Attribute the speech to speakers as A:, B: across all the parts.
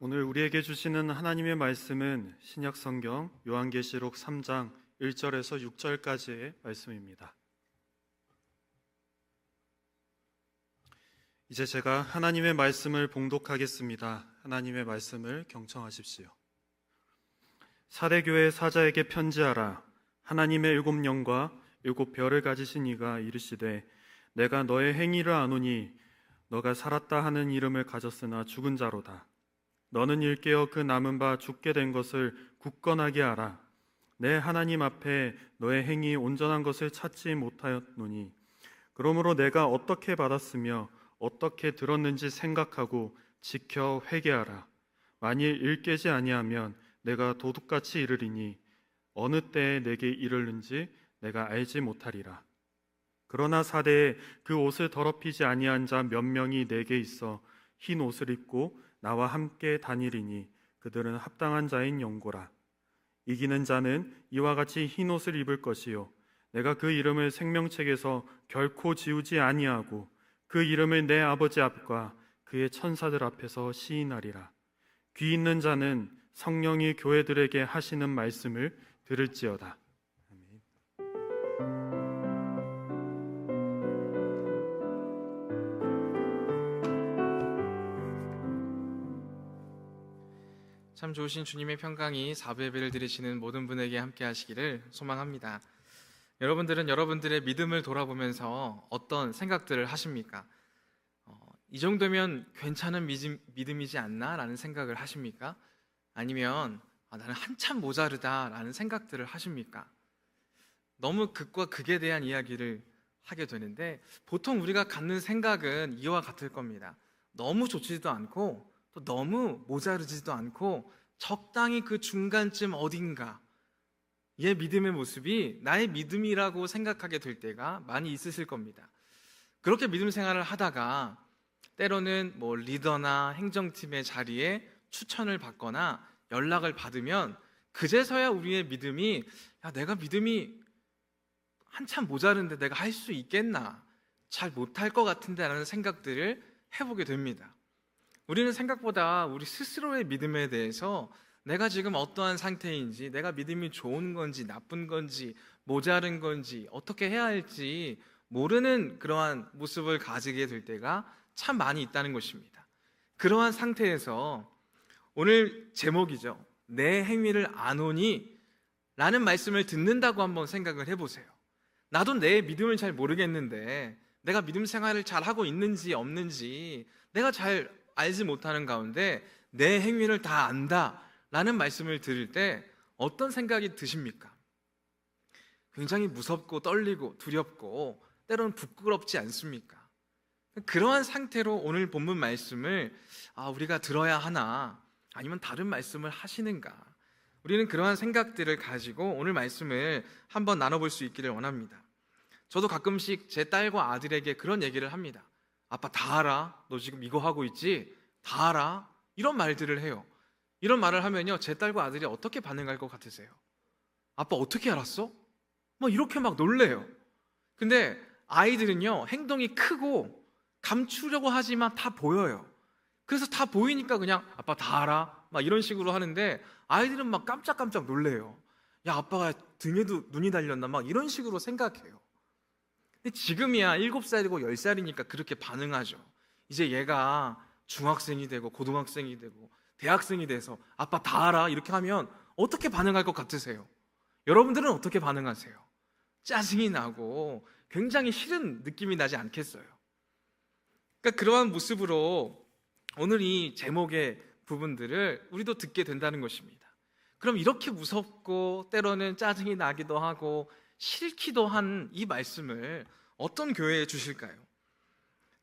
A: 오늘 우리에게 주시는 하나님의 말씀은 신약성경 요한계시록 3장 1절에서 6절까지의 말씀입니다. 이제 제가 하나님의 말씀을 봉독하겠습니다. 하나님의 말씀을 경청하십시오. 사대교회 사자에게 편지하라. 하나님의 7영과 7별을 가지신 이가 이르시되 내가 너의 행위를 아노니 너가 살았다 하는 이름을 가졌으나 죽은 자로다. 너는 일깨어 그 남은 바 죽게 된 것을 굳건하게 알아. 내 하나님 앞에 너의 행위 온전한 것을 찾지 못하였노니 그러므로 내가 어떻게 받았으며 어떻게 들었는지 생각하고 지켜 회개하라. 만일 일깨지 아니하면 내가 도둑같이 이르리니 어느 때에 내게 이르는지 내가 알지 못하리라. 그러나 사대에 그 옷을 더럽히지 아니한 자 몇 명이 내게 있어 흰 옷을 입고 나와 함께 다니리니 그들은 합당한 자인 영고라. 이기는 자는 이와 같이 흰 옷을 입을 것이요 내가 그 이름을 생명책에서 결코 지우지 아니하고 그 이름을 내 아버지 앞과 그의 천사들 앞에서 시인하리라. 귀 있는 자는 성령이 교회들에게 하시는 말씀을 들을지어다.
B: 참 좋으신 주님의 평강이 사부 예배를 드리시는 모든 분에게 함께 하시기를 소망합니다. 여러분들은 여러분들의 믿음을 돌아보면서 어떤 생각들을 하십니까? 이 정도면 괜찮은 믿음이지 않나? 라는 생각을 하십니까? 아니면 나는 한참 모자르다 라는 생각들을 하십니까? 너무 극과 극에 대한 이야기를 하게 되는데 보통 우리가 갖는 생각은 이와 같을 겁니다. 너무 좋지도 않고 또 너무 모자르지도 않고 적당히 그 중간쯤 어딘가 얘 믿음의 모습이 나의 믿음이라고 생각하게 될 때가 많이 있으실 겁니다. 그렇게 믿음 생활을 하다가 때로는 리더나 행정팀의 자리에 추천을 받거나 연락을 받으면 그제서야 우리의 믿음이 내가 믿음이 한참 모자른데 내가 할 수 있겠나? 잘 못할 것 같은데 라는 생각들을 해보게 됩니다. 우리는 생각보다 우리 스스로의 믿음에 대해서 내가 지금 어떠한 상태인지, 내가 믿음이 좋은 건지 나쁜 건지 모자른 건지 어떻게 해야 할지 모르는 그러한 모습을 가지게 될 때가 참 많이 있다는 것입니다. 그러한 상태에서 오늘 제목이죠. 내 행위를 아노니 라는 말씀을 듣는다고 한번 생각을 해보세요. 나도 내 믿음을 잘 모르겠는데 내가 믿음 생활을 잘 하고 있는지 없는지 내가 잘 알지 못하는 가운데 내 행위를 다 안다 라는 말씀을 들을 때 어떤 생각이 드십니까? 굉장히 무섭고 떨리고 두렵고 때로는 부끄럽지 않습니까? 그러한 상태로 오늘 본문 말씀을 우리가 들어야 하나 아니면 다른 말씀을 하시는가, 우리는 그러한 생각들을 가지고 오늘 말씀을 한번 나눠볼 수 있기를 원합니다. 저도 가끔씩 제 딸과 아들에게 그런 얘기를 합니다. 아빠 다 알아? 너 지금 이거 하고 있지? 다 알아? 이런 말들을 해요. 이런 말을 하면요 제 딸과 아들이 어떻게 반응할 것 같으세요? 아빠 어떻게 알았어? 이렇게 막 놀래요. 근데 아이들은요 행동이 크고 감추려고 하지만 다 보여요. 그래서 다 보이니까 그냥 아빠 다 알아? 막 이런 식으로 하는데 아이들은 막 깜짝깜짝 놀래요. 야 아빠가 등에도 눈이 달렸나? 막 이런 식으로 생각해요. 근데 지금이야 7살이고 10살이니까 그렇게 반응하죠. 이제 얘가 중학생이 되고 고등학생이 되고 대학생이 돼서 아빠 다 알아? 이렇게 하면 어떻게 반응할 것 같으세요? 여러분들은 어떻게 반응하세요? 짜증이 나고 굉장히 싫은 느낌이 나지 않겠어요? 그러니까 그러한 모습으로 오늘 이 제목의 부분들을 우리도 듣게 된다는 것입니다. 그럼 이렇게 무섭고 때로는 짜증이 나기도 하고 싫기도 한 이 말씀을 어떤 교회에 주실까요?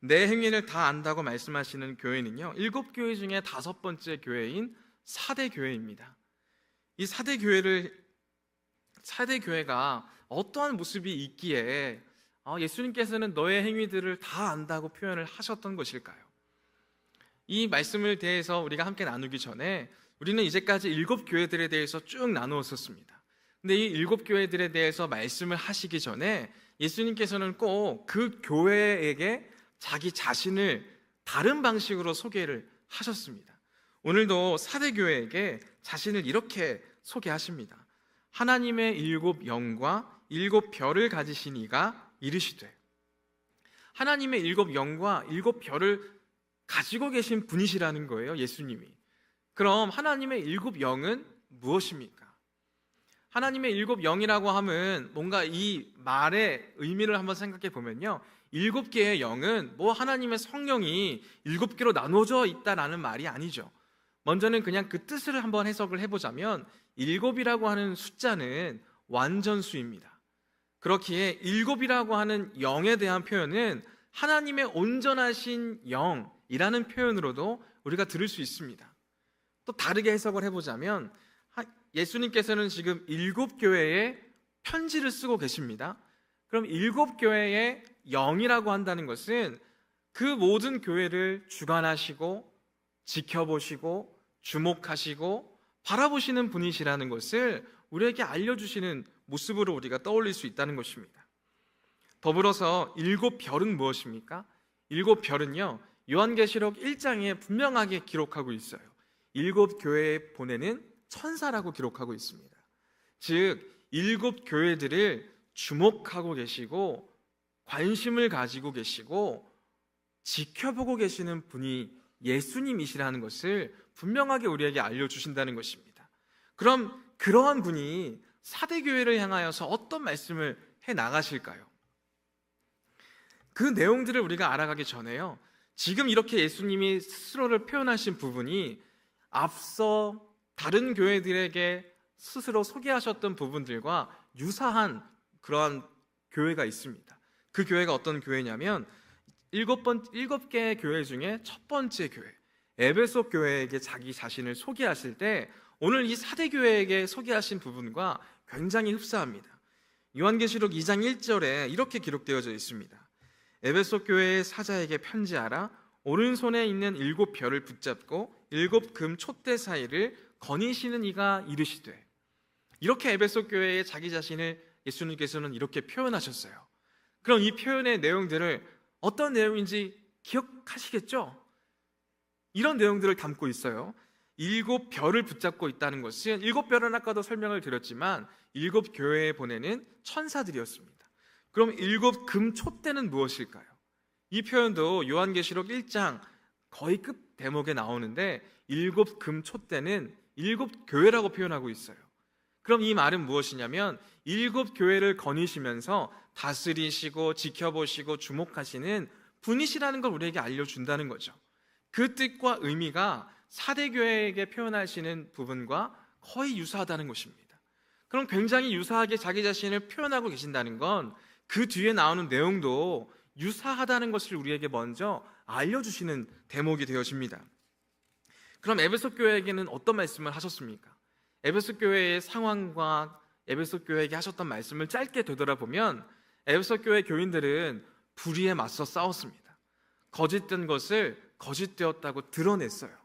B: 내 행위를 다 안다고 말씀하시는 교회는요 7교회 중에 5번째 교회인 사대교회입니다. 이 사대교회가 어떠한 모습이 있기에 예수님께서는 너의 행위들을 다 안다고 표현을 하셨던 것일까요? 이 말씀을 대해서 우리가 함께 나누기 전에 우리는 이제까지 7교회들에 대해서 쭉 나누었었습니다. 근데 이 7교회들에 대해서 말씀을 하시기 전에 예수님께서는 꼭 그 교회에게 자기 자신을 다른 방식으로 소개를 하셨습니다. 오늘도 사대교회에게 자신을 이렇게 소개하십니다. 하나님의 7 영과 7 별을 가지신 이가 이르시되, 하나님의 7 영과 7 별을 가지고 계신 분이시라는 거예요, 예수님이. 그럼 하나님의 7 영은 무엇입니까? 하나님의 7 영이라고 하면 뭔가 이 말의 의미를 한번 생각해 보면요, 7개의 영은 뭐 하나님의 성령이 7개로 나눠져 있다라는 말이 아니죠. 먼저는 그냥 그 뜻을 한번 해석을 해보자면 7이라고 하는 숫자는 완전수입니다. 그렇기에 7이라고 하는 영에 대한 표현은 하나님의 온전하신 영이라는 표현으로도 우리가 들을 수 있습니다. 또 다르게 해석을 해보자면 예수님께서는 지금 7교회에 편지를 쓰고 계십니다. 그럼 7교회의 영이라고 한다는 것은 그 모든 교회를 주관하시고 지켜보시고 주목하시고 바라보시는 분이시라는 것을 우리에게 알려주시는 모습으로 우리가 떠올릴 수 있다는 것입니다. 더불어서 7 별은 무엇입니까? 7 별은요, 요한계시록 1장에 분명하게 기록하고 있어요. 7 교회에 보내는 천사라고 기록하고 있습니다. 즉 7 교회들을 주목하고 계시고 관심을 가지고 계시고 지켜보고 계시는 분이 예수님이시라는 것을 분명하게 우리에게 알려주신다는 것입니다. 그럼 그러한 분이 사대교회를 향하여서 어떤 말씀을 해 나가실까요? 그 내용들을 우리가 알아가기 전에요, 지금 이렇게 예수님이 스스로를 표현하신 부분이 앞서 다른 교회들에게 스스로 소개하셨던 부분들과 유사한 그러한 교회가 있습니다. 그 교회가 어떤 교회냐면 7개의 교회 중에 첫 번째 교회, 에베소 교회에게 자기 자신을 소개하실 때 오늘 이 사대교회에게 소개하신 부분과 굉장히 흡사합니다. 요한계시록 2장 1절에 이렇게 기록되어져 있습니다. 에베소 교회의 사자에게 편지하라. 오른손에 있는 7 별을 붙잡고 7 금 촛대 사이를 거니시는 이가 이르시되, 이렇게 에베소 교회에 자기 자신을 예수님께서는 이렇게 표현하셨어요. 그럼 이 표현의 내용들을 어떤 내용인지 기억하시겠죠? 이런 내용들을 담고 있어요. 7 별을 붙잡고 있다는 것은 7 별은 아까도 설명을 드렸지만 7 교회에 보내는 천사들이었습니다. 그럼 7 금 촛대는 무엇일까요? 이 표현도 요한계시록 1장 거의 끝 대목에 나오는데 7 금 촛대는 7 교회라고 표현하고 있어요. 그럼 이 말은 무엇이냐면 7 교회를 거니시면서 다스리시고 지켜보시고 주목하시는 분이시라는 걸 우리에게 알려준다는 거죠. 그 뜻과 의미가 사대교회에게 표현하시는 부분과 거의 유사하다는 것입니다. 그럼 굉장히 유사하게 자기 자신을 표현하고 계신다는 건 그 뒤에 나오는 내용도 유사하다는 것을 우리에게 먼저 알려주시는 대목이 되어집니다. 그럼 에베소 교회에게는 어떤 말씀을 하셨습니까? 에베소 교회의 상황과 에베소 교회에게 하셨던 말씀을 짧게 되돌아보면 에베소 교회 교인들은 불의에 맞서 싸웠습니다. 거짓된 것을 거짓되었다고 드러냈어요.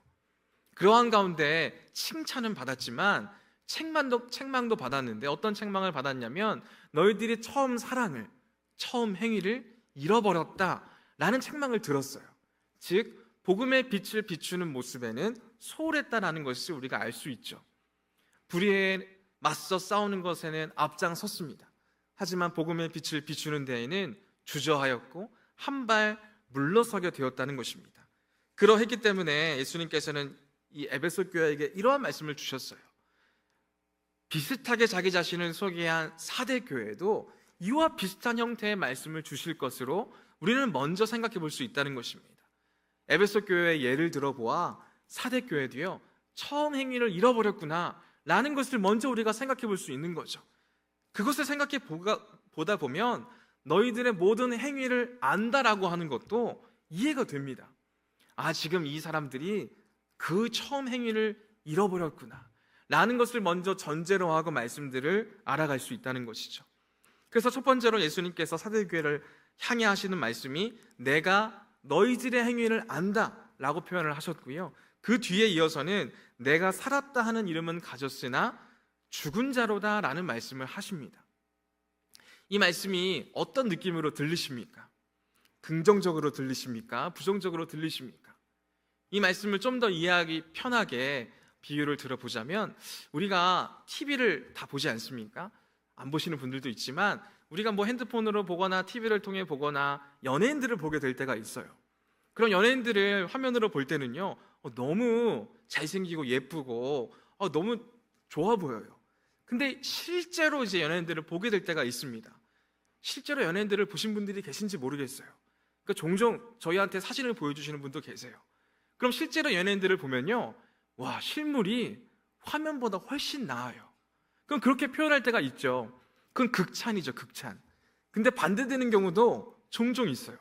B: 그러한 가운데 칭찬은 받았지만 책망도 받았는데 어떤 책망을 받았냐면 너희들이 처음 사랑을, 처음 행위를 잃어버렸다라는 책망을 들었어요. 즉 복음의 빛을 비추는 모습에는 소홀했다라는 것을 우리가 알 수 있죠. 불의에 맞서 싸우는 것에는 앞장섰습니다. 하지만 복음의 빛을 비추는 데에는 주저하였고 한 발 물러서게 되었다는 것입니다. 그러했기 때문에 예수님께서는 이 에베소 교회에게 이러한 말씀을 주셨어요. 비슷하게 자기 자신을 소개한 사대 교회도 이와 비슷한 형태의 말씀을 주실 것으로 우리는 먼저 생각해 볼 수 있다는 것입니다. 에베소 교회의 예를 들어보아 사대 교회도요, 처음 행위를 잃어버렸구나 라는 것을 먼저 우리가 생각해 볼 수 있는 거죠. 그것을 생각해 보다 보면 너희들의 모든 행위를 안다라고 하는 것도 이해가 됩니다. 아, 지금 이 사람들이 그 처음 행위를 잃어버렸구나 라는 것을 먼저 전제로 하고 말씀들을 알아갈 수 있다는 것이죠. 그래서 첫 번째로 예수님께서 사대교회를 향해 하시는 말씀이 내가 너희들의 행위를 안다 라고 표현을 하셨고요, 그 뒤에 이어서는 내가 살았다 하는 이름은 가졌으나 죽은 자로다 라는 말씀을 하십니다. 이 말씀이 어떤 느낌으로 들리십니까? 긍정적으로 들리십니까? 부정적으로 들리십니까? 이 말씀을 좀 더 이해하기 편하게 비유를 들어보자면, 우리가 TV를 다 보지 않습니까? 안 보시는 분들도 있지만 우리가 뭐 핸드폰으로 보거나 TV를 통해 보거나 연예인들을 보게 될 때가 있어요. 그럼 연예인들을 화면으로 볼 때는요, 너무 잘생기고 예쁘고 너무 좋아 보여요. 근데 실제로 이제 연예인들을 보게 될 때가 있습니다. 실제로 연예인들을 보신 분들이 계신지 모르겠어요. 그러니까 종종 저희한테 사진을 보여주시는 분도 계세요. 그럼 실제로 연예인들을 보면요, 와, 실물이 화면보다 훨씬 나아요. 그럼 그렇게 표현할 때가 있죠. 그건 극찬이죠, 극찬. 근데 반대되는 경우도 종종 있어요.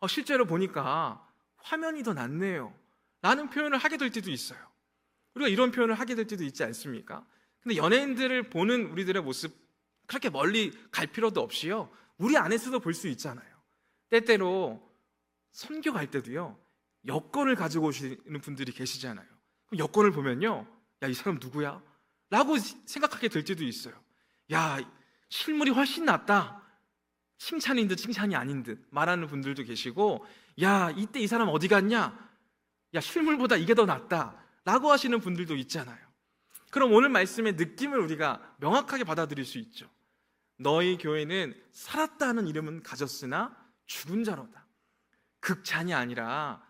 B: 실제로 보니까 화면이 더 낫네요 라는 표현을 하게 될 때도 있어요. 우리가 이런 표현을 하게 될 때도 있지 않습니까? 근데 연예인들을 보는 우리들의 모습, 그렇게 멀리 갈 필요도 없이요, 우리 안에서도 볼 수 있잖아요. 때때로 선교 갈 때도요, 여권을 가지고 오시는 분들이 계시잖아요. 그럼 여권을 보면요, 야, 이 사람 누구야? 라고 생각하게 될 때도 있어요. 야, 실물이 훨씬 낫다, 칭찬인 듯 칭찬이 아닌 듯 말하는 분들도 계시고, 야, 이때 이 사람 어디 갔냐? 야, 실물보다 이게 더 낫다 라고 하시는 분들도 있잖아요. 그럼 오늘 말씀의 느낌을 우리가 명확하게 받아들일 수 있죠. 너희 교회는 살았다 하는 이름은 가졌으나 죽은 자로다. 극찬이 아니라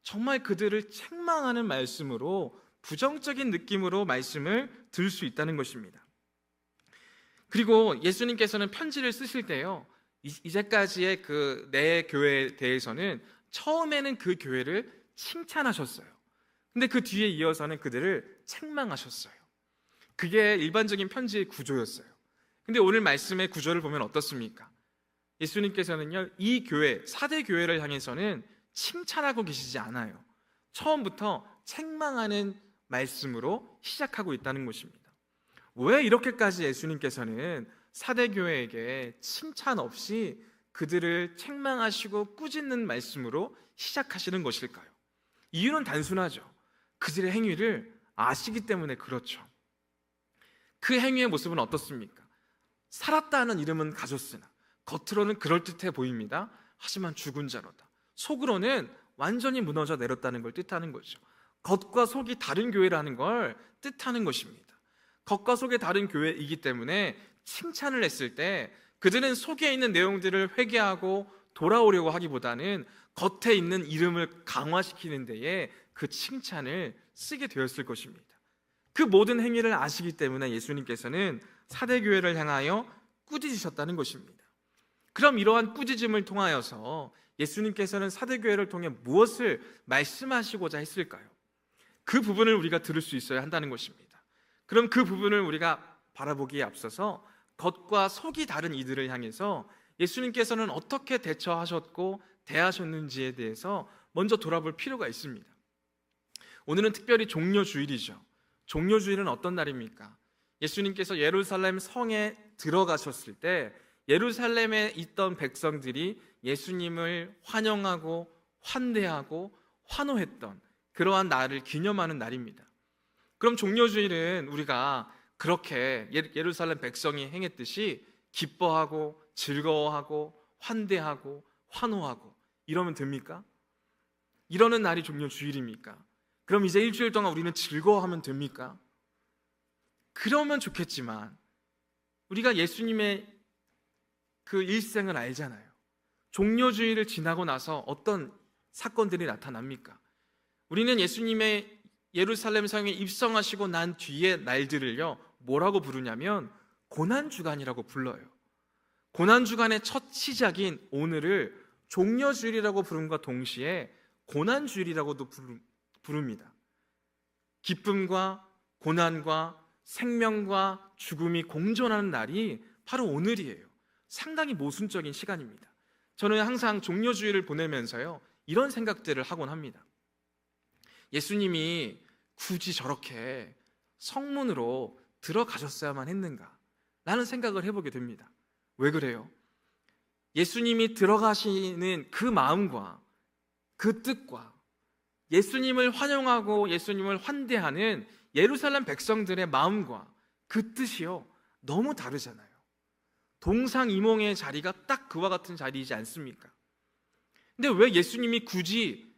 B: 정말 그들을 책망하는 말씀으로, 부정적인 느낌으로 말씀을 들을 수 있다는 것입니다. 그리고 예수님께서는 편지를 쓰실 때요, 이제까지의 그 내 교회에 대해서는 처음에는 그 교회를 칭찬하셨어요. 근데 그 뒤에 이어서는 그들을 책망하셨어요. 그게 일반적인 편지의 구조였어요. 근데 오늘 말씀의 구조를 보면 어떻습니까? 예수님께서는요, 이 교회, 사대 교회를 향해서는 칭찬하고 계시지 않아요. 처음부터 책망하는 말씀으로 시작하고 있다는 것입니다. 왜 이렇게까지 예수님께서는 사대 교회에게 칭찬 없이 그들을 책망하시고 꾸짖는 말씀으로 시작하시는 것일까요? 이유는 단순하죠. 그들의 행위를 아시기 때문에 그렇죠. 그 행위의 모습은 어떻습니까? 살았다 하는 이름은 가졌으나 겉으로는 그럴듯해 보입니다. 하지만 죽은 자로다. 속으로는 완전히 무너져 내렸다는 걸 뜻하는 거죠. 겉과 속이 다른 교회라는 걸 뜻하는 것입니다. 겉과 속이 다른 교회이기 때문에 칭찬을 했을 때 그들은 속에 있는 내용들을 회개하고 돌아오려고 하기보다는 겉에 있는 이름을 강화시키는 데에 그 칭찬을 쓰게 되었을 것입니다. 그 모든 행위를 아시기 때문에 예수님께서는 사대교회를 향하여 꾸짖으셨다는 것입니다. 그럼 이러한 꾸짖음을 통하여서 예수님께서는 사대교회를 통해 무엇을 말씀하시고자 했을까요? 그 부분을 우리가 들을 수 있어야 한다는 것입니다. 그럼 그 부분을 우리가 바라보기에 앞서서 겉과 속이 다른 이들을 향해서 예수님께서는 어떻게 대처하셨고 대하셨는지에 대해서 먼저 돌아볼 필요가 있습니다. 오늘은 특별히 종려주일이죠. 종려주일은 어떤 날입니까? 예수님께서 예루살렘 성에 들어가셨을 때 예루살렘에 있던 백성들이 예수님을 환영하고 환대하고 환호했던 그러한 날을 기념하는 날입니다. 그럼 종려주일은 우리가 그렇게 예루살렘 백성이 행했듯이 기뻐하고 즐거워하고 환대하고 환호하고 이러면 됩니까? 이러는 날이 종려주일입니까? 그럼 이제 일주일 동안 우리는 즐거워하면 됩니까? 그러면 좋겠지만 우리가 예수님의 그 일생을 알잖아요. 종려주일을 지나고 나서 어떤 사건들이 나타납니까? 우리는 예수님의 예루살렘 성에 입성하시고 난 뒤의 날들을요, 뭐라고 부르냐면 고난주간이라고 불러요. 고난주간의 첫 시작인 오늘을 종려주일이라고 부름과 동시에 고난주일이라고도 부릅니다. 기쁨과 고난과 생명과 죽음이 공존하는 날이 바로 오늘이에요. 상당히 모순적인 시간입니다. 저는 항상 종려주일을 보내면서요, 이런 생각들을 하곤 합니다. 예수님이 굳이 저렇게 성문으로 들어가셨어야만 했는가? 라는 생각을 해보게 됩니다. 왜 그래요? 예수님이 들어가시는 그 마음과 그 뜻과 예수님을 환영하고 예수님을 환대하는 예루살렘 백성들의 마음과 그 뜻이요, 너무 다르잖아요. 동상이몽의 자리가 딱 그와 같은 자리이지 않습니까? 근데 왜 예수님이 굳이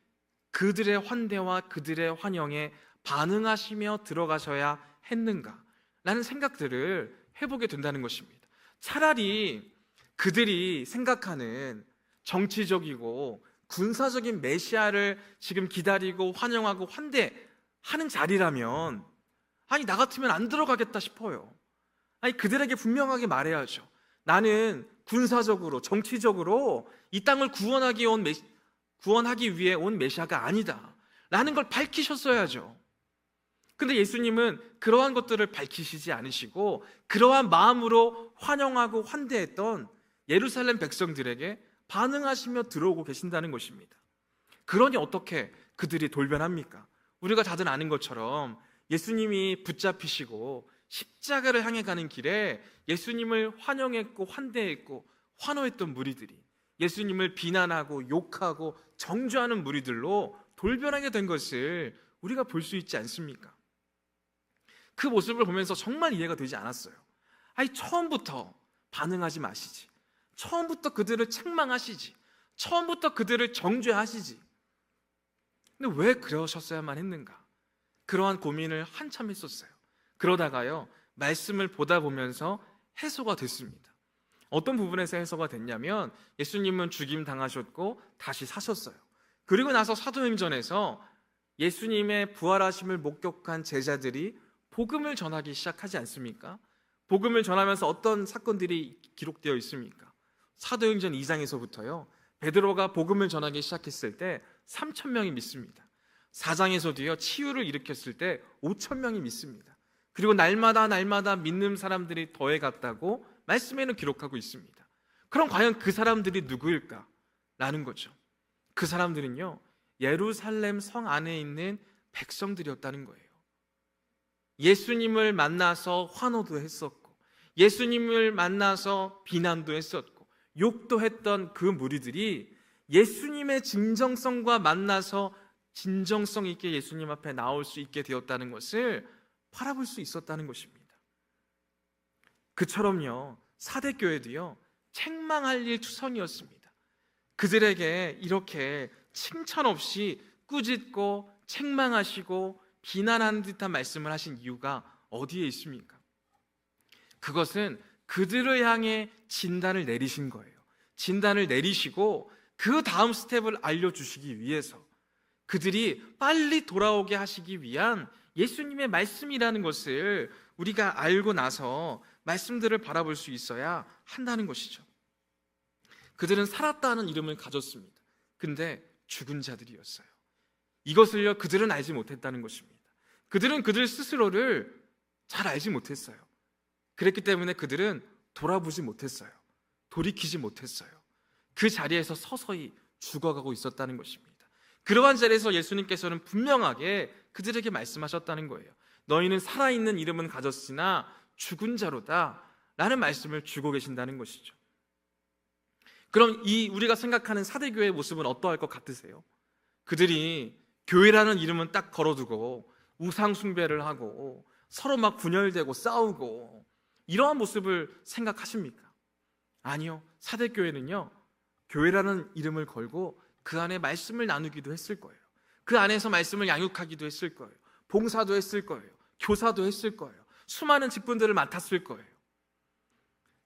B: 그들의 환대와 그들의 환영에 반응하시며 들어가셔야 했는가? 라는 생각들을 해보게 된다는 것입니다. 차라리 그들이 생각하는 정치적이고 군사적인 메시아를 지금 기다리고 환영하고 환대하는 자리라면 나 같으면 안 들어가겠다 싶어요. 그들에게 분명하게 말해야죠. 나는 군사적으로 정치적으로 이 땅을 구원하기 위해 온 메시아가 아니다 라는 걸 밝히셨어야죠. 근데 예수님은 그러한 것들을 밝히시지 않으시고 그러한 마음으로 환영하고 환대했던 예루살렘 백성들에게 반응하시며 들어오고 계신다는 것입니다. 그러니 어떻게 그들이 돌변합니까? 우리가 다들 아는 것처럼 예수님이 붙잡히시고 십자가를 향해 가는 길에 예수님을 환영했고 환대했고 환호했던 무리들이 예수님을 비난하고 욕하고 정죄하는 무리들로 돌변하게 된 것을 우리가 볼 수 있지 않습니까? 그 모습을 보면서 정말 이해가 되지 않았어요. 처음부터 반응하지 마시지. 처음부터 그들을 책망하시지. 처음부터 그들을 정죄하시지. 근데 왜 그러셨어야만 했는가? 그러한 고민을 한참 했었어요. 그러다가요, 말씀을 보다 보면서 해소가 됐습니다. 어떤 부분에서 해소가 됐냐면 예수님은 죽임 당하셨고 다시 사셨어요. 그리고 나서 사도행전에서 예수님의 부활하심을 목격한 제자들이 복음을 전하기 시작하지 않습니까? 복음을 전하면서 어떤 사건들이 기록되어 있습니까? 사도행전 2장에서부터요, 베드로가 복음을 전하기 시작했을 때 3,000명이 믿습니다. 4장에서도요, 치유를 일으켰을 때 5,000명이 믿습니다. 그리고 날마다 믿는 사람들이 더해갔다고 말씀에는 기록하고 있습니다. 그럼 과연 그 사람들이 누구일까? 라는 거죠. 그 사람들은요, 예루살렘 성 안에 있는 백성들이었다는 거예요. 예수님을 만나서 환호도 했었고, 예수님을 만나서 비난도 했었고, 욕도 했던 그 무리들이 예수님의 진정성과 만나서 진정성 있게 예수님 앞에 나올 수 있게 되었다는 것을 바라볼 수 있었다는 것입니다. 그처럼요, 사대교회도요, 책망할 일 투성이었습니다. 그들에게 이렇게 칭찬 없이 꾸짖고 책망하시고 비난하는 듯한 말씀을 하신 이유가 어디에 있습니까? 그것은 그들을 향해 진단을 내리신 거예요. 진단을 내리시고 그 다음 스텝을 알려주시기 위해서, 그들이 빨리 돌아오게 하시기 위한 예수님의 말씀이라는 것을 우리가 알고 나서 말씀들을 바라볼 수 있어야 한다는 것이죠. 그들은 살았다는 이름을 가졌습니다. 근데 죽은 자들이었어요. 이것을요, 그들은 알지 못했다는 것입니다. 그들은 그들 스스로를 잘 알지 못했어요. 그랬기 때문에 그들은 돌아보지 못했어요. 돌이키지 못했어요. 그 자리에서 서서히 죽어가고 있었다는 것입니다. 그러한 자리에서 예수님께서는 분명하게 그들에게 말씀하셨다는 거예요. 너희는 살아있는 이름은 가졌으나 죽은 자로다 라는 말씀을 주고 계신다는 것이죠. 그럼 우리가 생각하는 사대교회의 모습은 어떠할 것 같으세요? 그들이 교회라는 이름은 딱 걸어두고 우상 숭배를 하고 서로 막 분열되고 싸우고 이러한 모습을 생각하십니까? 아니요. 사대교회는요, 교회라는 이름을 걸고 그 안에 말씀을 나누기도 했을 거예요. 그 안에서 말씀을 양육하기도 했을 거예요. 봉사도 했을 거예요. 교사도 했을 거예요. 수많은 직분들을 맡았을 거예요.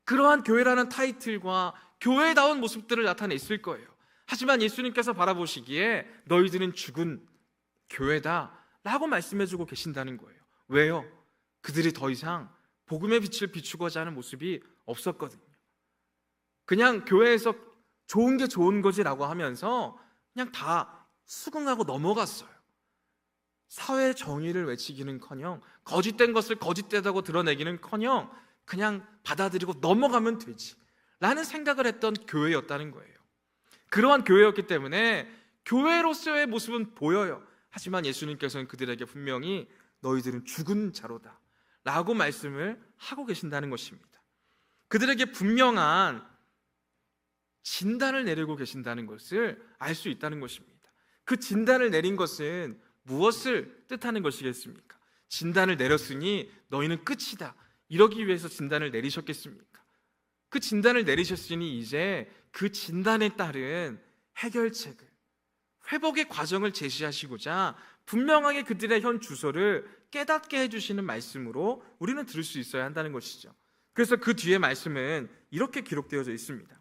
B: 그러한 교회라는 타이틀과 교회다운 모습들을 나타냈을 거예요. 하지만 예수님께서 바라보시기에 너희들은 죽은 교회다 라고 말씀해주고 계신다는 거예요. 왜요? 그들이 더 이상 복음의 빛을 비추고자 하는 모습이 없었거든요. 그냥 교회에서 좋은 게 좋은 거지라고 하면서 그냥 다 수긍하고 넘어갔어요. 사회 정의를 외치기는커녕 거짓된 것을 거짓되다고 드러내기는커녕 그냥 받아들이고 넘어가면 되지 라는 생각을 했던 교회였다는 거예요. 그러한 교회였기 때문에 교회로서의 모습은 보여요. 하지만 예수님께서는 그들에게 분명히 너희들은 죽은 자로다 라고 말씀을 하고 계신다는 것입니다. 그들에게 분명한 진단을 내리고 계신다는 것을 알 수 있다는 것입니다. 그 진단을 내린 것은 무엇을 뜻하는 것이겠습니까? 진단을 내렸으니 너희는 끝이다 이러기 위해서 진단을 내리셨겠습니까? 그 진단을 내리셨으니 이제 그 진단에 따른 해결책을, 회복의 과정을 제시하시고자 분명하게 그들의 현 주소를 깨닫게 해주시는 말씀으로 우리는 들을 수 있어야 한다는 것이죠. 그래서 그 뒤에 말씀은 이렇게 기록되어져 있습니다.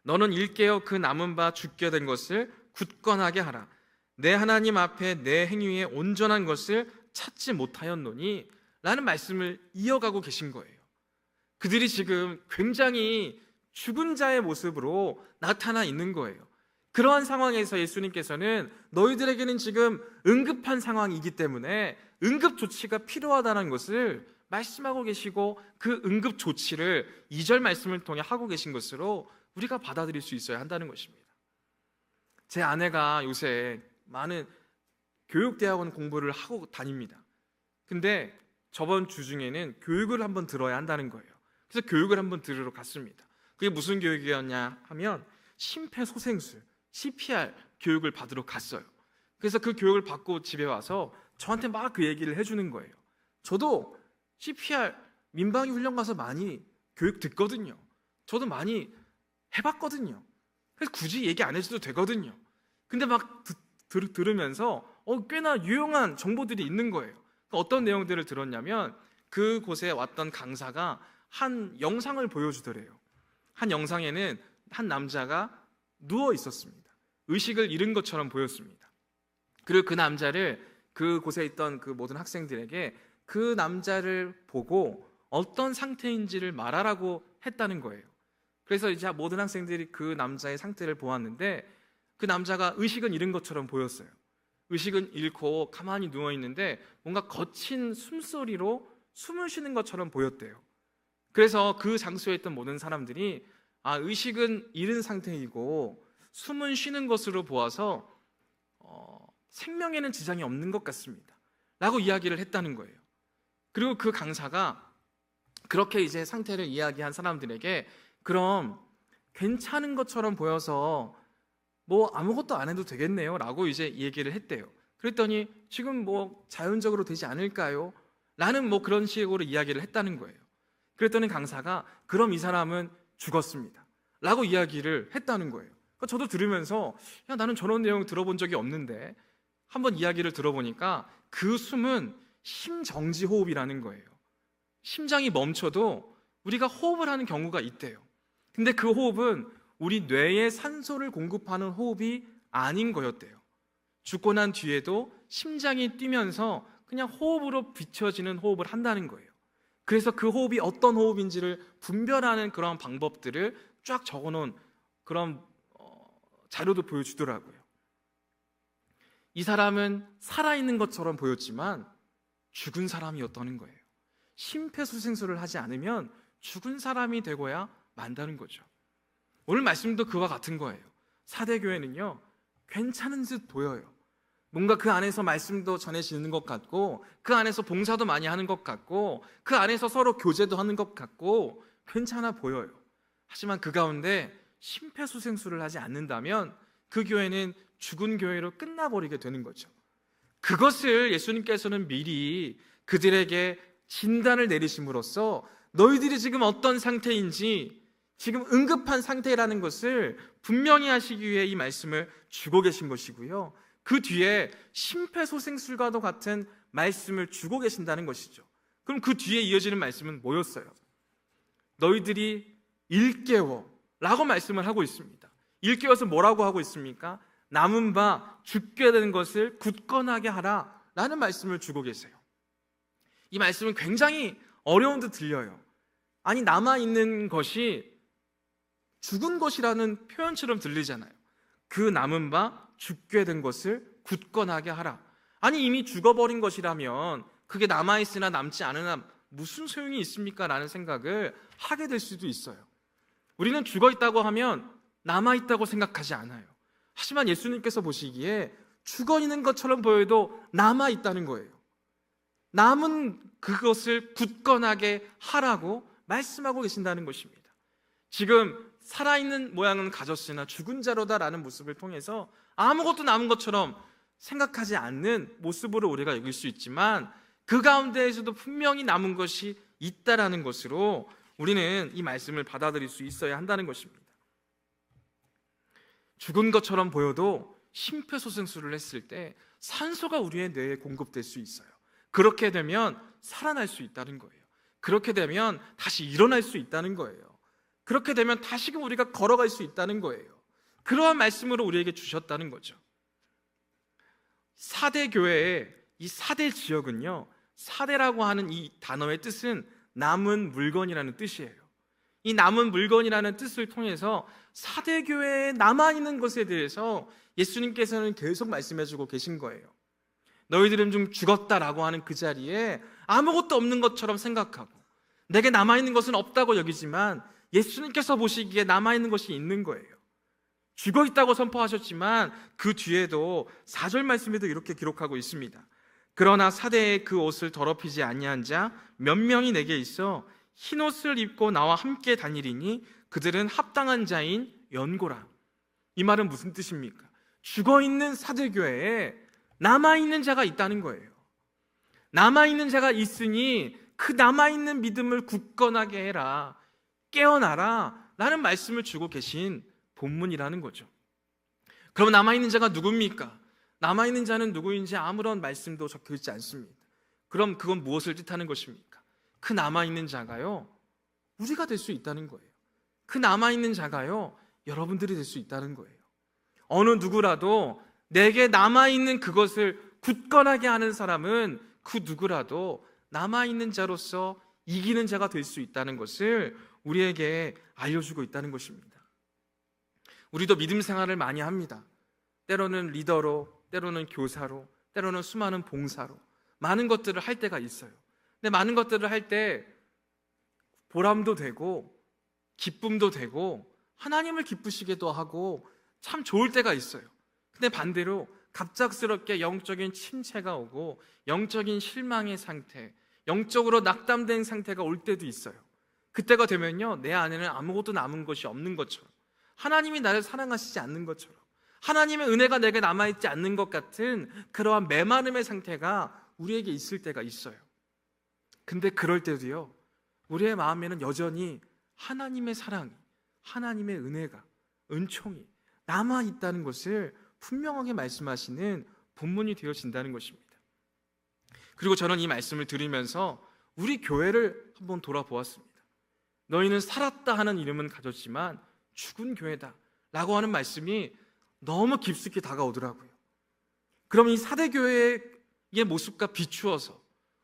B: 너는 일깨어 그 남은 바 죽게 된 것을 굳건하게 하라. 내 하나님 앞에 내 행위에 온전한 것을 찾지 못하였노니 라는 말씀을 이어가고 계신 거예요. 그들이 지금 굉장히 죽은 자의 모습으로 나타나 있는 거예요. 그러한 상황에서 예수님께서는 너희들에게는 지금 응급한 상황이기 때문에 응급 조치가 필요하다는 것을 말씀하고 계시고, 그 응급 조치를 2절 말씀을 통해 하고 계신 것으로 우리가 받아들일 수 있어야 한다는 것입니다. 제 아내가 요새 많은 교육대학원 공부를 하고 다닙니다. 근데 저번 주 중에는 교육을 한번 들어야 한다는 거예요. 그래서 교육을 한번 들으러 갔습니다. 그게 무슨 교육이었냐 하면 심폐소생술, CPR 교육을 받으러 갔어요. 그래서 그 교육을 받고 집에 와서 저한테 막 그 얘기를 해주는 거예요. 저도 CPR 민방위 훈련 가서 많이 교육 듣거든요. 저도 많이 해봤거든요. 그래서 굳이 얘기 안 해줘도 되거든요. 근데 막 들으면서 꽤나 유용한 정보들이 있는 거예요. 어떤 내용들을 들었냐면 그곳에 왔던 강사가 한 영상을 보여주더래요. 한 영상에는 한 남자가 누워 있었습니다. 의식을 잃은 것처럼 보였습니다. 그리고 그 남자를, 그곳에 있던 그 모든 학생들에게 그 남자를 보고 어떤 상태인지를 말하라고 했다는 거예요. 그래서 이제 모든 학생들이 그 남자의 상태를 보았는데 그 남자가 의식은 잃은 것처럼 보였어요. 의식은 잃고 가만히 누워 있는데 뭔가 거친 숨소리로 숨을 쉬는 것처럼 보였대요. 그래서 그 장소에 있던 모든 사람들이 의식은 잃은 상태이고 숨은 쉬는 것으로 보아서 생명에는 지장이 없는 것 같습니다 라고 이야기를 했다는 거예요. 그리고 그 강사가 그렇게 이제 상태를 이야기한 사람들에게 그럼 괜찮은 것처럼 보여서 뭐 아무것도 안 해도 되겠네요 라고 이제 얘기를 했대요. 그랬더니 지금 뭐 자연적으로 되지 않을까요? 라는 뭐 그런 식으로 이야기를 했다는 거예요. 그랬더니 강사가 그럼 이 사람은 죽었습니다 라고 이야기를 했다는 거예요. 그러니까 저도 들으면서 나는 저런 내용 들어본 적이 없는데 한번 이야기를 들어보니까 그 숨은 심정지 호흡이라는 거예요. 심장이 멈춰도 우리가 호흡을 하는 경우가 있대요. 근데 그 호흡은 우리 뇌에 산소를 공급하는 호흡이 아닌 거였대요. 죽고 난 뒤에도 심장이 뛰면서 그냥 호흡으로 비춰지는 호흡을 한다는 거예요. 그래서 그 호흡이 어떤 호흡인지를 분별하는 그런 방법들을 쫙 적어놓은 그런 자료도 보여주더라고요. 이 사람은 살아있는 것처럼 보였지만 죽은 사람이었다는 거예요. 심폐소생술을 하지 않으면 죽은 사람이 되고야 만다는 거죠. 오늘 말씀도 그와 같은 거예요. 사대교회는요 괜찮은 듯 보여요. 뭔가 그 안에서 말씀도 전해지는 것 같고, 그 안에서 봉사도 많이 하는 것 같고, 그 안에서 서로 교제도 하는 것 같고 괜찮아 보여요. 하지만 그 가운데 심폐소생술을 하지 않는다면 그 교회는 죽은 교회로 끝나버리게 되는 거죠. 그것을 예수님께서는 미리 그들에게 진단을 내리심으로써 너희들이 지금 어떤 상태인지, 지금 응급한 상태라는 것을 분명히 하시기 위해 이 말씀을 주고 계신 것이고요, 그 뒤에 심폐소생술과도 같은 말씀을 주고 계신다는 것이죠. 그럼 그 뒤에 이어지는 말씀은 뭐였어요? 너희들이 일깨워 라고 말씀을 하고 있습니다. 일깨워서 뭐라고 하고 있습니까? 남은 바 죽게 되는 것을 굳건하게 하라 라는 말씀을 주고 계세요. 이 말씀은 굉장히 어려운 듯 들려요. 아니, 남아있는 것이 죽은 것이라는 표현처럼 들리잖아요. 그 남은 바 죽게 된 것을 굳건하게 하라. 아니, 이미 죽어버린 것이라면 그게 남아있으나 남지 않으나 무슨 소용이 있습니까? 라는 생각을 하게 될 수도 있어요. 우리는 죽어있다고 하면 남아있다고 생각하지 않아요. 하지만 예수님께서 보시기에 죽어있는 것처럼 보여도 남아있다는 거예요. 남은 그것을 굳건하게 하라고 말씀하고 계신다는 것입니다. 지금 살아있는 모양은 가졌으나 죽은 자로다라는 모습을 통해서 아무것도 남은 것처럼 생각하지 않는 모습으로 우리가 여길 수 있지만 그 가운데에서도 분명히 남은 것이 있다라는 것으로 우리는 이 말씀을 받아들일 수 있어야 한다는 것입니다. 죽은 것처럼 보여도 심폐소생술을 했을 때 산소가 우리의 뇌에 공급될 수 있어요. 그렇게 되면 살아날 수 있다는 거예요. 그렇게 되면 다시 일어날 수 있다는 거예요. 그렇게 되면 다시금 우리가 걸어갈 수 있다는 거예요. 그러한 말씀으로 우리에게 주셨다는 거죠. 사대 교회의 이 사대 지역은요, 사대라고 하는 이 단어의 뜻은 남은 물건이라는 뜻이에요. 이 남은 물건이라는 뜻을 통해서 사대 교회에 남아있는 것에 대해서 예수님께서는 계속 말씀해주고 계신 거예요. 너희들은 좀 죽었다라고 하는 그 자리에 아무것도 없는 것처럼 생각하고 내게 남아있는 것은 없다고 여기지만 예수님께서 보시기에 남아있는 것이 있는 거예요. 죽어있다고 선포하셨지만 그 뒤에도 4절 말씀에도 이렇게 기록하고 있습니다. 그러나 사대에 그 옷을 더럽히지 아니한 자 몇 명이 내게 있어 흰 옷을 입고 나와 함께 다니리니 그들은 합당한 자인 연고라. 이 말은 무슨 뜻입니까? 죽어있는 사대교회에 남아있는 자가 있다는 거예요. 남아있는 자가 있으니 그 남아있는 믿음을 굳건하게 해라, 깨어나라 라는 말씀을 주고 계신 본문이라는 거죠. 그럼 남아있는 자가 누굽니까? 남아있는 자는 누구인지 아무런 말씀도 적혀있지 않습니다. 그럼 그건 무엇을 뜻하는 것입니까? 그 남아있는 자가요, 우리가 될 수 있다는 거예요. 그 남아있는 자가요, 여러분들이 될 수 있다는 거예요. 어느 누구라도 내게 남아있는 그것을 굳건하게 하는 사람은 그 누구라도 남아있는 자로서 이기는 자가 될 수 있다는 것을 우리에게 알려주고 있다는 것입니다. 우리도 믿음 생활을 많이 합니다. 때로는 리더로, 때로는 교사로, 때로는 수많은 봉사로 많은 것들을 할 때가 있어요. 근데 많은 것들을 할 때 보람도 되고 기쁨도 되고 하나님을 기쁘시게도 하고 참 좋을 때가 있어요. 근데 반대로 갑작스럽게 영적인 침체가 오고 영적인 실망의 상태, 영적으로 낙담된 상태가 올 때도 있어요. 그때가 되면요, 내 안에는 아무것도 남은 것이 없는 것처럼, 하나님이 나를 사랑하시지 않는 것처럼, 하나님의 은혜가 내게 남아있지 않는 것 같은 그러한 메마름의 상태가 우리에게 있을 때가 있어요. 근데 그럴 때도요, 우리의 마음에는 여전히 하나님의 사랑이, 하나님의 은혜가, 은총이 남아있다는 것을 분명하게 말씀하시는 본문이 되어진다는 것입니다. 그리고 저는 이 말씀을 들으면서 우리 교회를 한번 돌아보았습니다. 너희는 살았다 하는 이름은 가졌지만 죽은 교회다 라고 하는 말씀이 너무 깊숙이 다가오더라고요. 그럼 이 사대교회의 모습과 비추어서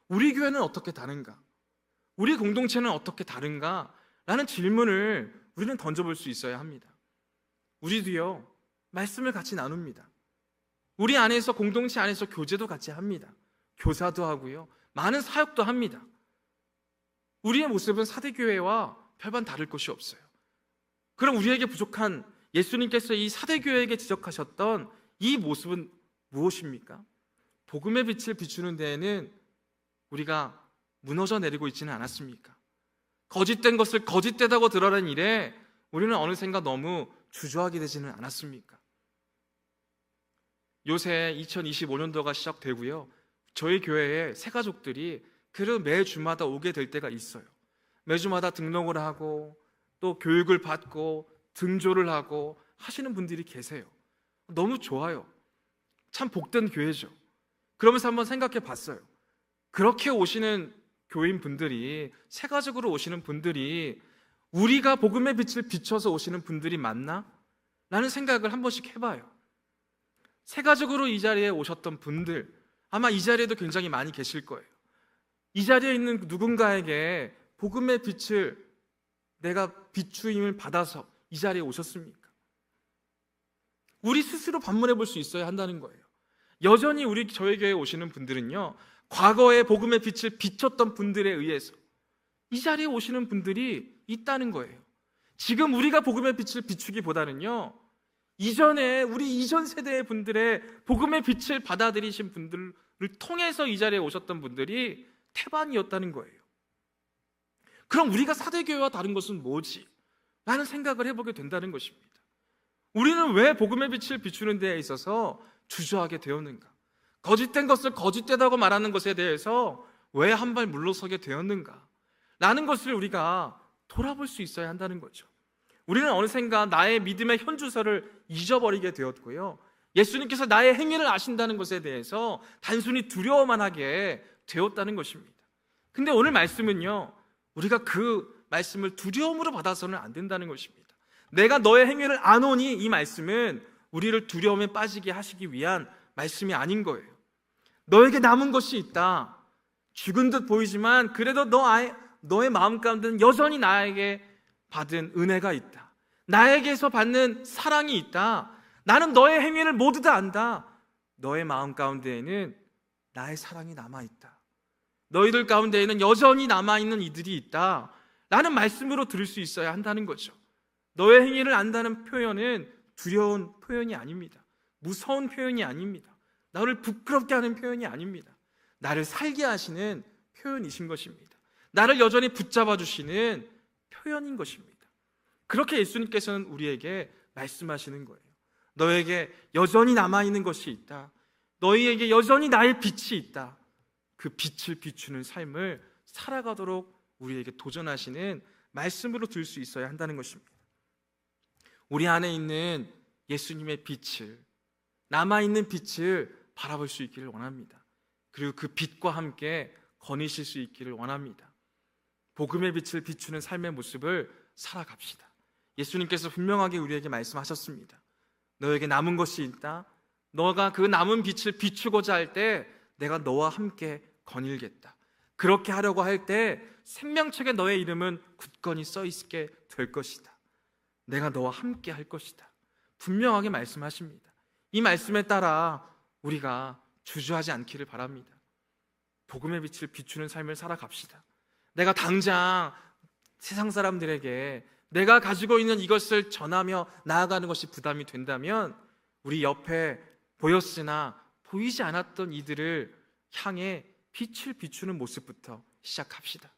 B: 우리 교회는 어떻게 다른가? 우리 공동체는 어떻게 다른가? 라는 질문을 우리는 던져볼 수 있어야 합니다. 우리도요, 말씀을 같이 나눕니다. 우리 안에서, 공동체 안에서 교제도 같이 합니다. 교사도 하고요, 많은 사역도 합니다. 우리의 모습은 사대교회와 별반 다를 것이 없어요. 그럼 우리에게 부족한 예수님께서 이 사대교회에게 지적하셨던 이 모습은 무엇입니까? 복음의 빛을 비추는 데에는 우리가 무너져 내리고 있지는 않았습니까? 거짓된 것을 거짓되다고 드러낸 일에 우리는 어느샌가 너무 주저하게 되지는 않았습니까? 요새 2025년도가 시작되고요, 저희 교회에 새 가족들이 그래도 매주마다 오게 될 때가 있어요. 매주마다 등록을 하고 또 교육을 받고 등조를 하고 하시는 분들이 계세요. 너무 좋아요. 참 복된 교회죠. 그러면서 한번 생각해 봤어요. 그렇게 오시는 교인 분들이, 새 가족으로 오시는 분들이 우리가 복음의 빛을 비춰서 오시는 분들이 맞나? 라는 생각을 한 번씩 해봐요. 새 가족으로 이 자리에 오셨던 분들, 아마 이 자리에도 굉장히 많이 계실 거예요. 이 자리에 있는 누군가에게 복음의 빛을 내가 비추임을 받아서 이 자리에 오셨습니까? 우리 스스로 반문해 볼 수 있어야 한다는 거예요. 여전히 저희 교회에 오시는 분들은요, 과거에 복음의 빛을 비췄던 분들에 의해서 이 자리에 오시는 분들이 있다는 거예요. 지금 우리가 복음의 빛을 비추기보다는요, 이전에 우리 이전 세대의 분들의 복음의 빛을 받아들이신 분들을 통해서 이 자리에 오셨던 분들이 태반이었다는 거예요. 그럼 우리가 사대교회와 다른 것은 뭐지? 라는 생각을 해보게 된다는 것입니다. 우리는 왜 복음의 빛을 비추는 데에 있어서 주저하게 되었는가? 거짓된 것을 거짓되다고 말하는 것에 대해서 왜 한 발 물러서게 되었는가? 라는 것을 우리가 돌아볼 수 있어야 한다는 거죠. 우리는 어느샌가 나의 믿음의 현주소를 잊어버리게 되었고요, 예수님께서 나의 행위를 아신다는 것에 대해서 단순히 두려워만 하게 되었다는 것입니다. 근데 오늘 말씀은요, 우리가 그 말씀을 두려움으로 받아서는 안 된다는 것입니다. 내가 너의 행위를 아노니, 이 말씀은 우리를 두려움에 빠지게 하시기 위한 말씀이 아닌 거예요. 너에게 남은 것이 있다. 죽은 듯 보이지만 그래도 너의 마음 가운데는 여전히 나에게 받은 은혜가 있다. 나에게서 받는 사랑이 있다. 나는 너의 행위를 모두 다 안다. 너의 마음 가운데에는 나의 사랑이 남아있다. 너희들 가운데에는 여전히 남아있는 이들이 있다. 라는 말씀으로 들을 수 있어야 한다는 거죠. 너의 행위를 안다는 표현은 두려운 표현이 아닙니다. 무서운 표현이 아닙니다. 나를 부끄럽게 하는 표현이 아닙니다. 나를 살게 하시는 표현이신 것입니다. 나를 여전히 붙잡아 주시는 표현인 것입니다. 그렇게 예수님께서는 우리에게 말씀하시는 거예요. 너에게 여전히 남아있는 것이 있다. 너희에게 여전히 나의 빛이 있다. 그 빛을 비추는 삶을 살아가도록 우리에게 도전하시는 말씀으로 들 수 있어야 한다는 것입니다. 우리 안에 있는 예수님의 빛을, 남아있는 빛을 바라볼 수 있기를 원합니다. 그리고 그 빛과 함께 거니실 수 있기를 원합니다. 복음의 빛을 비추는 삶의 모습을 살아갑시다. 예수님께서 분명하게 우리에게 말씀하셨습니다. 너에게 남은 것이 있다. 너가 그 남은 빛을 비추고자 할 때 내가 너와 함께 거닐겠다. 그렇게 하려고 할 때 생명책에 너의 이름은 굳건히 써 있게 될 것이다. 내가 너와 함께 할 것이다. 분명하게 말씀하십니다. 이 말씀에 따라 우리가 주저하지 않기를 바랍니다. 복음의 빛을 비추는 삶을 살아갑시다. 내가 당장 세상 사람들에게 내가 가지고 있는 이것을 전하며 나아가는 것이 부담이 된다면 우리 옆에 보였으나 보이지 않았던 이들을 향해 빛을 비추는 모습부터 시작합시다.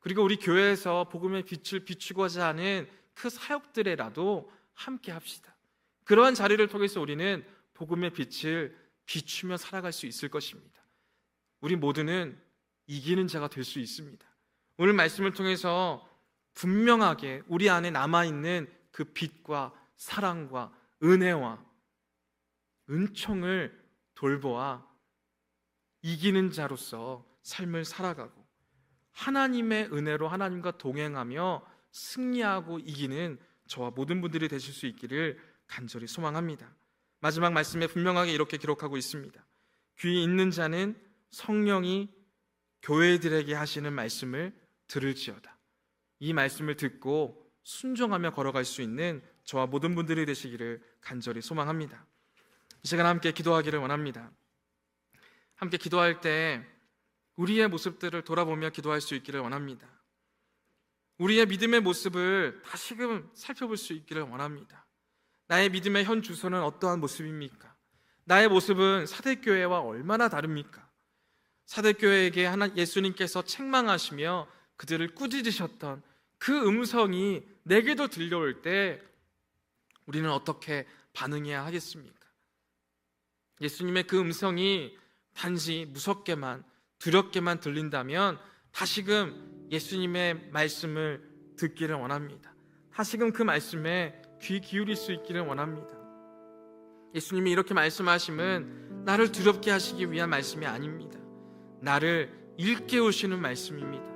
B: 그리고 우리 교회에서 복음의 빛을 비추고자 하는 그 사역들에라도 함께 합시다. 그러한 자리를 통해서 우리는 복음의 빛을 비추며 살아갈 수 있을 것입니다. 우리 모두는 이기는 자가 될 수 있습니다. 오늘 말씀을 통해서 분명하게 우리 안에 남아있는 그 빛과 사랑과 은혜와 은총을 돌보아 이기는 자로서 삶을 살아가고 하나님의 은혜로 하나님과 동행하며 승리하고 이기는 저와 모든 분들이 되실 수 있기를 간절히 소망합니다. 마지막 말씀에 분명하게 이렇게 기록하고 있습니다. 귀 있는 자는 성령이 교회들에게 하시는 말씀을 들을지어다. 이 말씀을 듣고 순종하며 걸어갈 수 있는 저와 모든 분들이 되시기를 간절히 소망합니다. 이 시간 함께 기도하기를 원합니다. 함께 기도할 때 우리의 모습들을 돌아보며 기도할 수 있기를 원합니다. 우리의 믿음의 모습을 다시금 살펴볼 수 있기를 원합니다. 나의 믿음의 현 주소는 어떠한 모습입니까? 나의 모습은 사대교회와 얼마나 다릅니까? 사대교회에게 예수님께서 책망하시며 그들을 꾸짖으셨던 그 음성이 내게도 들려올 때 우리는 어떻게 반응해야 하겠습니까? 예수님의 그 음성이 단지 무섭게만 두렵게만 들린다면 다시금 예수님의 말씀을 듣기를 원합니다. 다시금 그 말씀에 귀 기울일 수 있기를 원합니다. 예수님이 이렇게 말씀하심은 나를 두렵게 하시기 위한 말씀이 아닙니다. 나를 일깨우시는 말씀입니다.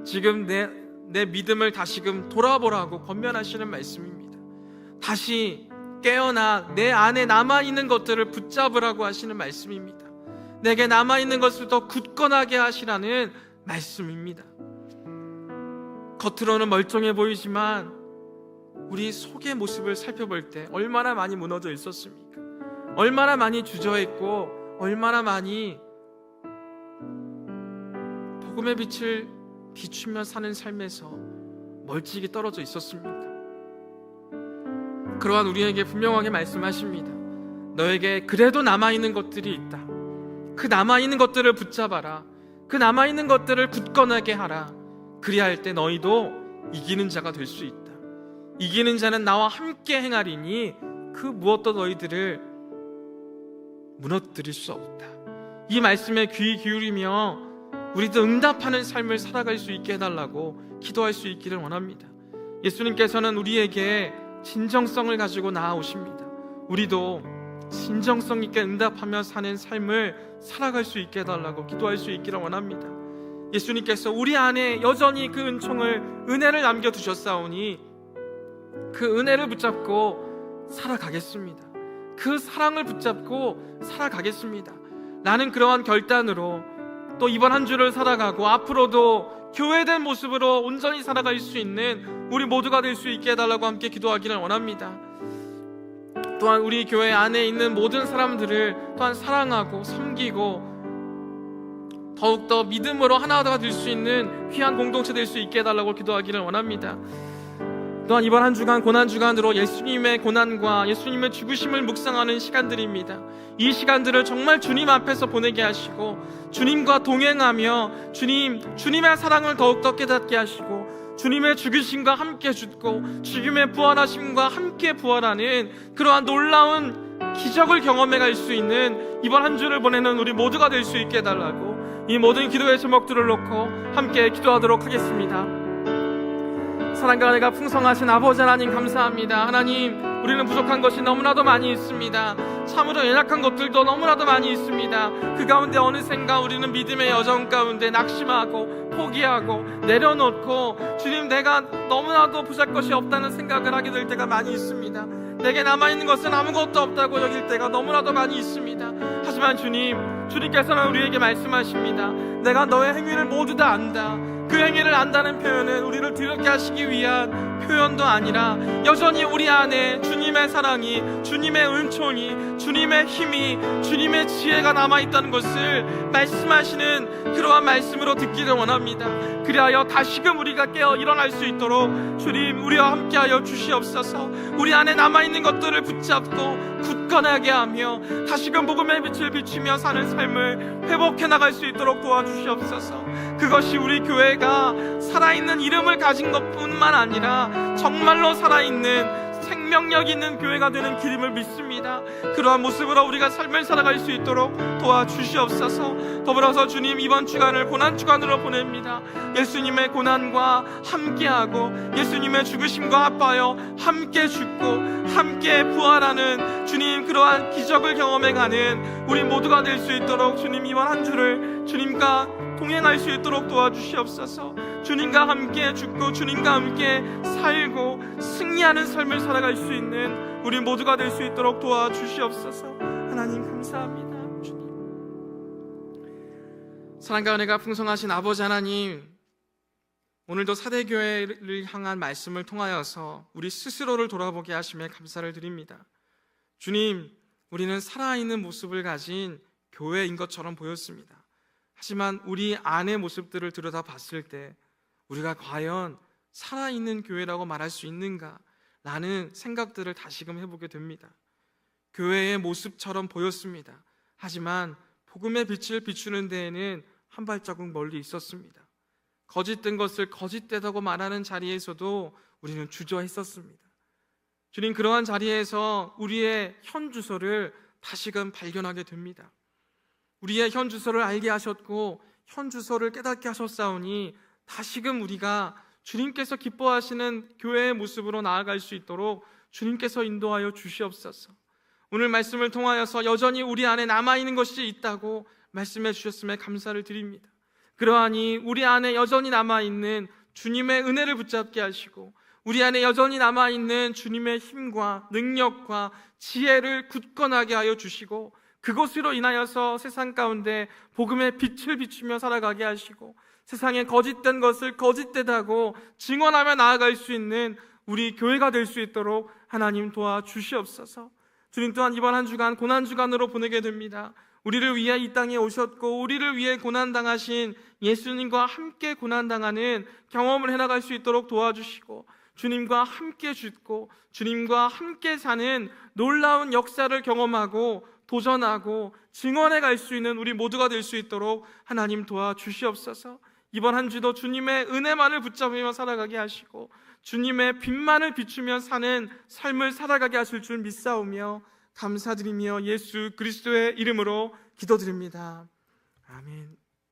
B: 지금 내 믿음을 다시금 돌아보라고 권면하시는 말씀입니다. 다시 깨어나 내 안에 남아있는 것들을 붙잡으라고 하시는 말씀입니다. 내게 남아있는 것을 더 굳건하게 하시라는 말씀입니다. 겉으로는 멀쩡해 보이지만 우리 속의 모습을 살펴볼 때 얼마나 많이 무너져 있었습니까? 얼마나 많이 주저했고 얼마나 많이 복음의 빛을 비추며 사는 삶에서 멀찍이 떨어져 있었습니까? 그러한 우리에게 분명하게 말씀하십니다. 너에게 그래도 남아있는 것들이 있다. 그 남아있는 것들을 붙잡아라. 그 남아있는 것들을 굳건하게 하라. 그리할 때 너희도 이기는 자가 될 수 있다. 이기는 자는 나와 함께 행하리니 그 무엇도 너희들을 무너뜨릴 수 없다. 이 말씀에 귀 기울이며 우리도 응답하는 삶을 살아갈 수 있게 해달라고 기도할 수 있기를 원합니다. 예수님께서는 우리에게 진정성을 가지고 나아오십니다. 우리도 진정성 있게 응답하며 사는 삶을 살아갈 수 있게 해달라고 기도할 수 있기를 원합니다. 예수님께서 우리 안에 여전히 그 은혜를 남겨두셨사오니 그 은혜를 붙잡고 살아가겠습니다. 그 사랑을 붙잡고 살아가겠습니다. 나는 그러한 결단으로 또 이번 한 주를 살아가고 앞으로도 교회된 모습으로 온전히 살아갈 수 있는 우리 모두가 될 수 있게 해달라고 함께 기도하기를 원합니다. 또한 우리 교회 안에 있는 모든 사람들을 또한 사랑하고 섬기고 더욱더 믿음으로 하나가 될 수 있는 귀한 공동체 될 수 있게 해달라고 기도하기를 원합니다. 또한 이번 한 주간 고난주간으로 예수님의 고난과 예수님의 죽으심을 묵상하는 시간들입니다. 이 시간들을 정말 주님 앞에서 보내게 하시고 주님과 동행하며 주님의 사랑을 더욱더 깨닫게 하시고 주님의 죽으심과 함께 죽고 주님의 부활하심과 함께 부활하는 그러한 놀라운 기적을 경험해 갈 수 있는 이번 한 주를 보내는 우리 모두가 될 수 있게 해달라고 이 모든 기도의 제목들을 놓고 함께 기도하도록 하겠습니다. 사랑과 은혜가 풍성하신 아버지 하나님 감사합니다. 하나님, 우리는 부족한 것이 너무나도 많이 있습니다. 참으로 연약한 것들도 너무나도 많이 있습니다. 그 가운데 어느샌가 우리는 믿음의 여정 가운데 낙심하고 포기하고 내려놓고 주님, 내가 너무나도 부족것이 없다는 생각을 하게 될 때가 많이 있습니다. 내게 남아있는 것은 아무것도 없다고 여길 때가 너무나도 많이 있습니다. 하지만 주님께서는 우리에게 말씀하십니다. 내가 너의 행위를 모두 다 안다. 그 행위를 안다는 표현은 우리를 두렵게 하시기 위한 표현도 아니라 여전히 우리 안에 주님의 사랑이, 주님의 은총이, 주님의 힘이, 주님의 지혜가 남아있다는 것을 말씀하시는 그러한 말씀으로 듣기를 원합니다. 그리하여 다시금 우리가 깨어 일어날 수 있도록 주님, 우리와 함께하여 주시옵소서. 우리 안에 남아있는 것들을 붙잡고 굳건하게 하며 다시금 복음의 빛을 비추며 사는 삶을 회복해 나갈 수 있도록 도와주시옵소서. 그것이 우리 교회가 살아있는 이름을 가진 것뿐만 아니라 정말로 살아있는 생명력 있는 교회가 되는 길임을 믿습니다. 그러한 모습으로 우리가 삶을 살아갈 수 있도록 도와주시옵소서. 더불어서 주님, 이번 주간을 고난주간으로 보냅니다. 예수님의 고난과 함께하고 예수님의 죽으심과 합하여 함께 죽고 함께 부활하는 주님, 그러한 기적을 경험해가는 우리 모두가 될 수 있도록 주님, 이번 한 주를 주님과 동행할 수 있도록 도와주시옵소서. 주님과 함께 죽고 주님과 함께 살고 승리하는 삶을 살아갈 수 있는 우리 모두가 될 수 있도록 도와주시옵소서. 하나님 감사합니다. 주님, 사랑과 은혜가 풍성하신 아버지 하나님, 오늘도 사대교회를 향한 말씀을 통하여서 우리 스스로를 돌아보게 하심에 감사를 드립니다. 주님, 우리는 살아있는 모습을 가진 교회인 것처럼 보였습니다. 하지만 우리 안의 모습들을 들여다봤을 때 우리가 과연 살아있는 교회라고 말할 수 있는가? 라는 생각들을 다시금 해보게 됩니다. 교회의 모습처럼 보였습니다. 하지만 복음의 빛을 비추는 데에는 한 발자국 멀리 있었습니다. 거짓된 것을 거짓되다고 말하는 자리에서도 우리는 주저했었습니다. 주님, 그러한 자리에서 우리의 현 주소를 다시금 발견하게 됩니다. 우리의 현 주소를 알게 하셨고 현 주소를 깨닫게 하셨사오니 다시금 우리가 주님께서 기뻐하시는 교회의 모습으로 나아갈 수 있도록 주님께서 인도하여 주시옵소서. 오늘 말씀을 통하여서 여전히 우리 안에 남아있는 것이 있다고 말씀해 주셨음에 감사를 드립니다. 그러하니 우리 안에 여전히 남아있는 주님의 은혜를 붙잡게 하시고 우리 안에 여전히 남아있는 주님의 힘과 능력과 지혜를 굳건하게 하여 주시고 그것으로 인하여서 세상 가운데 복음의 빛을 비추며 살아가게 하시고 세상에 거짓된 것을 거짓되다고 증언하며 나아갈 수 있는 우리 교회가 될 수 있도록 하나님 도와주시옵소서. 주님, 또한 이번 한 주간 고난주간으로 보내게 됩니다. 우리를 위해 이 땅에 오셨고 우리를 위해 고난당하신 예수님과 함께 고난당하는 경험을 해나갈 수 있도록 도와주시고 주님과 함께 죽고 주님과 함께 사는 놀라운 역사를 경험하고 도전하고 증언해 갈 수 있는 우리 모두가 될 수 있도록 하나님 도와주시옵소서. 이번 한 주도 주님의 은혜만을 붙잡으며 살아가게 하시고 주님의 빛만을 비추며 사는 삶을 살아가게 하실 줄 믿사오며 감사드리며 예수 그리스도의 이름으로 기도드립니다. 아멘.